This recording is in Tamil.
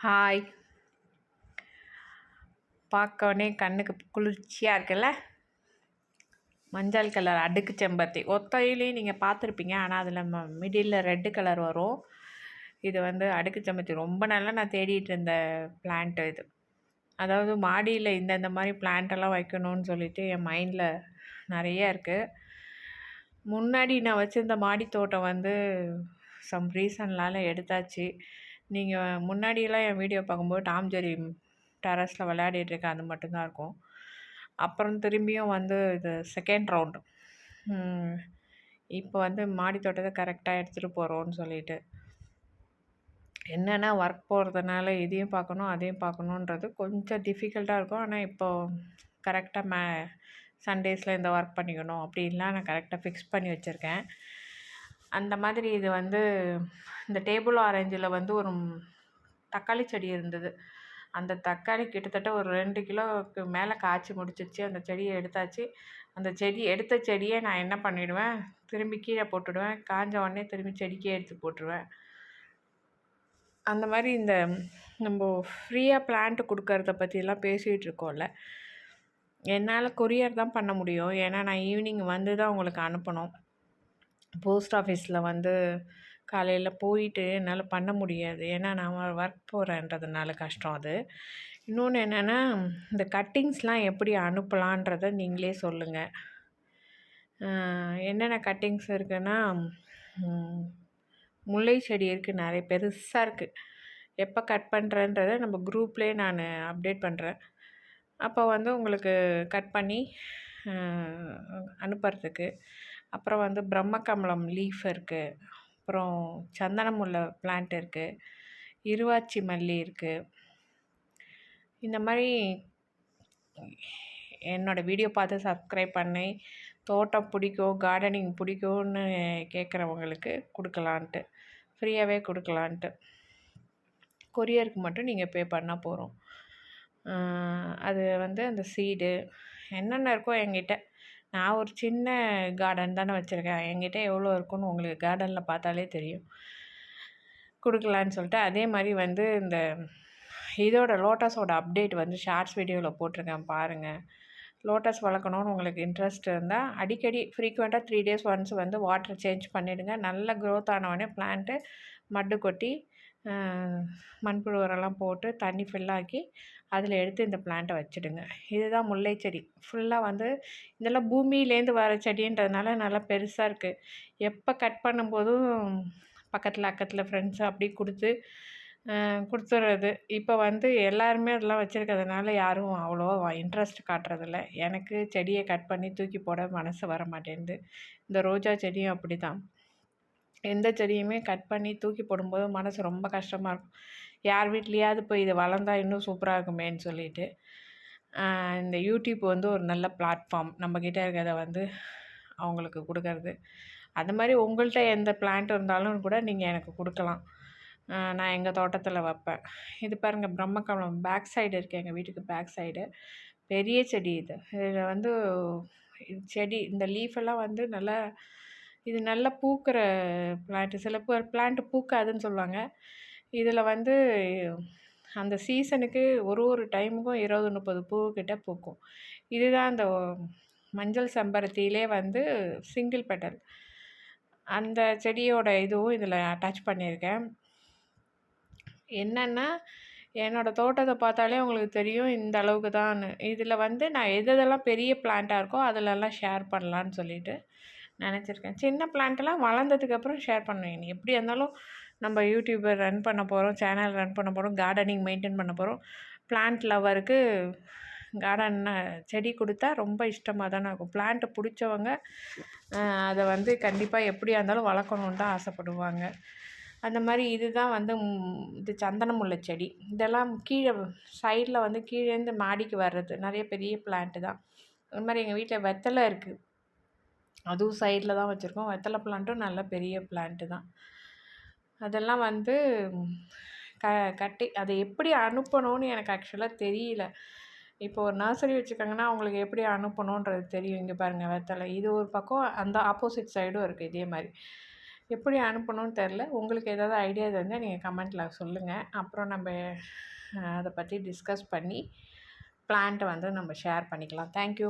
ஹாய். பார்க்கவுடனே கண்ணுக்கு குளிர்ச்சியாக இருக்குல்ல. மஞ்சள் கலர் அடுக்கு செம்பருத்தி ஒத்தையிலையும் நீங்கள் பார்த்துருப்பீங்க. ஆனால் அதில் மிடில் ரெட்டு கலர் வரும். இது வந்து அடுக்கு செம்பருத்தி ரொம்ப நாளாக நான் தேடிட்டு இருந்த பிளான்ட்டு இது. அதாவது மாடியில் இந்த மாதிரி பிளான்ட்டெல்லாம் வைக்கணும்னு சொல்லிட்டு என் மைண்டில் நிறைய இருக்குது. முன்னாடி நான் வச்சுருந்த மாடி தோட்டம் வந்து சம் ரீசன்னால் எடுத்தாச்சு. நீங்கள் முன்னாடியெல்லாம் என் வீடியோ பார்க்கும்போது டாம் ஜெர்ரி டெரஸில் விளையாடிட்டுருக்கேன், அது மட்டும்தான் இருக்கும். அப்புறம் திரும்பியும் வந்து இது செகண்ட் ரவுண்டு இப்போ வந்து மாடி தோட்டத்தை கரெக்டாக எடுத்துகிட்டு போகிறோன்னு சொல்லிட்டு என்னென்னா ஒர்க் போகிறதுனால இதையும் பார்க்கணும் அதையும் பார்க்கணுன்றது கொஞ்சம் டிஃபிகல்ட்டாக இருக்கும். ஆனால் இப்போது கரெக்டாக சண்டேஸில் இந்த ஒர்க் பண்ணிக்கணும் அப்படின்லாம் நான் கரெக்டாக ஃபிக்ஸ் பண்ணி வச்சுருக்கேன். அந்த மாதிரி இது வந்து இந்த டேபிள் ஆரஞ்சில் வந்து ஒரு தக்காளி செடி இருந்தது. அந்த தக்காளி கிட்டத்தட்ட ஒரு 2 கிலோவுக்கு மேலே காய்ச்சி முடிச்சிருச்சு. அந்த செடியை எடுத்தாச்சு. அந்த எடுத்த செடியை நான் என்ன பண்ணிவிடுவேன், திரும்பி கீழே போட்டுவிடுவேன். காஞ்ச உடனே திரும்பி செடிக்கே எடுத்து போட்டுருவேன். அந்த மாதிரி இந்த நம்ம ஃப்ரீயாக பிளான்ட்டு கொடுக்கறத பற்றிலாம் பேசிகிட்டு இருக்கோம்ல, என்னால் கொரியர் தான் பண்ண முடியும். ஏன்னா நான் ஈவினிங் வந்து தான் உங்களுக்கு அனுப்பணும். போஸ்ட் ஆஃபீஸில் வந்து காலையில் போயிட்டு என்னால் பண்ண முடியாது. ஏன்னா நான் ஒர்க் போகிறேன்றதுனால கஷ்டம் அது. இன்னொன்று என்னென்னா, இந்த கட்டிங்ஸ்லாம் எப்படி அனுப்பலான்றதை நீங்களே சொல்லுங்கள். என்னென்ன கட்டிங்ஸ் இருக்குன்னா, முல்லை செடி இருக்குது, நிறைய பெருசாக இருக்குது. எப்போ கட் பண்ணுறேன்றதை நம்ம குரூப்லேயே நான் அப்டேட் பண்ணுறேன். அப்போ வந்து உங்களுக்கு கட் பண்ணி அனுப்புறதுக்கு. அப்புறம் வந்து பிரம்மகமலம் லீஃப் இருக்குது. அப்புறம் சந்தனமுல்லை பிளான்ட் இருக்குது. இருவாச்சி மல்லி இருக்குது. இந்த மாதிரி என்னோடய வீடியோ பார்த்து சப்ஸ்கிரைப் பண்ணி தோட்டம் பிடிக்கும், கார்டனிங் பிடிக்கும்னு கேட்குறவங்களுக்கு கொடுக்கலான்ட்டு, ஃப்ரீயாகவே கொடுக்கலான்ட்டு. கொரியருக்கு மட்டும் நீங்கள் பே பண்ணால் போகிறோம். அது வந்து அந்த சீடு என்னென்ன இருக்கோ என்கிட்ட. நான் ஒரு சின்ன கார்டன் தானே வச்சுருக்கேன். என்கிட்ட எவ்வளோ இருக்குன்னு உங்களுக்கு கார்டனில் பார்த்தாலே தெரியும். கொடுக்கலான்னு சொல்லிட்டு அதே மாதிரி வந்து இந்த இதோட லோட்டஸோட அப்டேட் வந்து ஷார்ட்ஸ் வீடியோவில் போட்டிருக்கேன், பாருங்கள். லோட்டஸ் வளர்க்கணுன்னு உங்களுக்கு இன்ட்ரெஸ்ட் இருந்தால் அடிக்கடி ஃப்ரீக்வெண்ட்டாக 3 days ஒன்ஸ் வந்து வாட்டர் சேஞ்ச் பண்ணிவிடுங்க. நல்ல க்ரோத் ஆனவுடனே பிளான்ட்டு மட்டு கொட்டி மண்புழு உரம்லாம் போட்டு தண்ணி ஃபில்லாக்கி அதில் எடுத்து இந்த பிளான்ட்டை வச்சுடுங்க. இதுதான் முல்லை செடி. ஃபுல்லாக வந்து இதெல்லாம் பூமியிலேருந்து வர செடின்றதுனால நல்லா பெருசாக இருக்குது. எப்போ கட் பண்ணும்போதும் பக்கத்தில் ஃப்ரெண்ட்ஸு அப்படி கொடுத்துட்றது. இப்போ வந்து எல்லாருமே அதெல்லாம் வச்சுருக்கிறதுனால யாரும் அவ்வளோவா இன்ட்ரெஸ்ட் காட்டுறதில்ல. எனக்கு செடியை கட் பண்ணி தூக்கி போட மனசு வர மாட்டேங்குது. இந்த ரோஜா செடியும் அப்படி தான். எந்த செடியுமே கட் பண்ணி தூக்கி போடும்போது மனசு ரொம்ப கஷ்டமாக இருக்கும். யார் வீட்லேயாவது போய் இது வளர்ந்தா இன்னும் சூப்பராக இருக்குமேன்னு சொல்லிட்டு. இந்த யூடியூப் வந்து ஒரு நல்ல பிளாட்ஃபார்ம், நம்மக்கிட்ட இருக்கிறத வந்து அவங்களுக்கு கொடுக்கறது. அது மாதிரி உங்கள்கிட்ட எந்த பிளான்ட் இருந்தாலும் கூட நீங்கள் எனக்கு கொடுக்கலாம். நான் எங்கள் தோட்டத்தில் வைப்பேன். இது பாருங்கள், பிரம்மகமலம் பேக் சைடு இருக்குது, எங்கள் வீட்டுக்கு பேக் சைடு பெரிய செடி. இதில் வந்து செடி இந்த லீஃபெல்லாம் வந்து நல்லா பூக்கிற பிளான்ட்டு. சில பிளான்ட்டு பூக்காதுன்னு சொல்லுவாங்க. இதில் வந்து அந்த சீசனுக்கு ஒரு டைமுக்கும் 20-30 பூக்கிட்ட பூக்கும். இதுதான் அந்த மஞ்சள் செம்பருத்தியிலே வந்து சிங்கிள் பெட்டல். அந்த செடியோட இதுவும் இதில் அட்டாச் பண்ணியிருக்கேன். என்னென்னா, என்னோடய தோட்டத்தை பார்த்தாலே உங்களுக்கு தெரியும் இந்த அளவுக்கு தான். இதில் வந்து நான் எதெல்லாம் பெரிய பிளான்ட்டாக இருக்கோ அதிலெல்லாம் ஷேர் பண்ணலான்னு சொல்லிட்டு நினச்சிருக்கேன். சின்ன பிளான்ட்டெல்லாம் வளர்ந்ததுக்கப்புறம் ஷேர் பண்ணுவேன். எப்படி இருந்தாலும் நம்ம யூடியூபர் ரன் பண்ண போகிறோம், சேனல் ரன் பண்ண போகிறோம், கார்டனிங் மெயின்டைன் பண்ண போகிறோம். பிளான்ட் லவருக்கு கார்டன் செடி கொடுத்தா ரொம்ப இஷ்டமாக தானே இருக்கும். பிளான்ட்டு பிடிச்சவங்க அதை வந்து கண்டிப்பாக எப்படியா இருந்தாலும் வளர்க்கணுன்னு தான் ஆசைப்படுவாங்க. அந்த மாதிரி இதுதான் வந்து இது சந்தனமுல்லை செடி. இதெல்லாம் கீழே சைடில் வந்து கீழேருந்து மாடிக்கு வர்றது நிறைய பெரிய பிளான்ட்டு தான். அது மாதிரி எங்கள் வீட்டில் வெத்தலை இருக்குது, அதுவும் சைடில் தான் வச்சுருக்கோம். வெத்தலை பிளான்ட்டும் நல்ல பெரிய பிளான்ட்டு தான். அதெல்லாம் வந்து கட்டி அதை எப்படி அனுப்பணும்னு எனக்கு ஆக்சுவலாக தெரியல. இப்போ ஒரு நர்சரி வச்சுருக்காங்கன்னா அவங்களுக்கு எப்படி அனுப்பணுன்றது தெரியும். இங்கே பாருங்கள் வெத்தலை, இது ஒரு பக்கம், அந்த ஆப்போசிட் சைடும் இருக்குது இதே மாதிரி. எப்படி அனுப்பணும்னு தெரில. உங்களுக்கு ஏதாவது ஐடியா இருந்தால் நீங்கள் கமெண்ட்டில் சொல்லுங்கள். அப்புறம் நம்ம அதை பற்றி டிஸ்கஸ் பண்ணி பிளான்ட்டை வந்து நம்ம ஷேர் பண்ணிக்கலாம். தேங்க்யூ.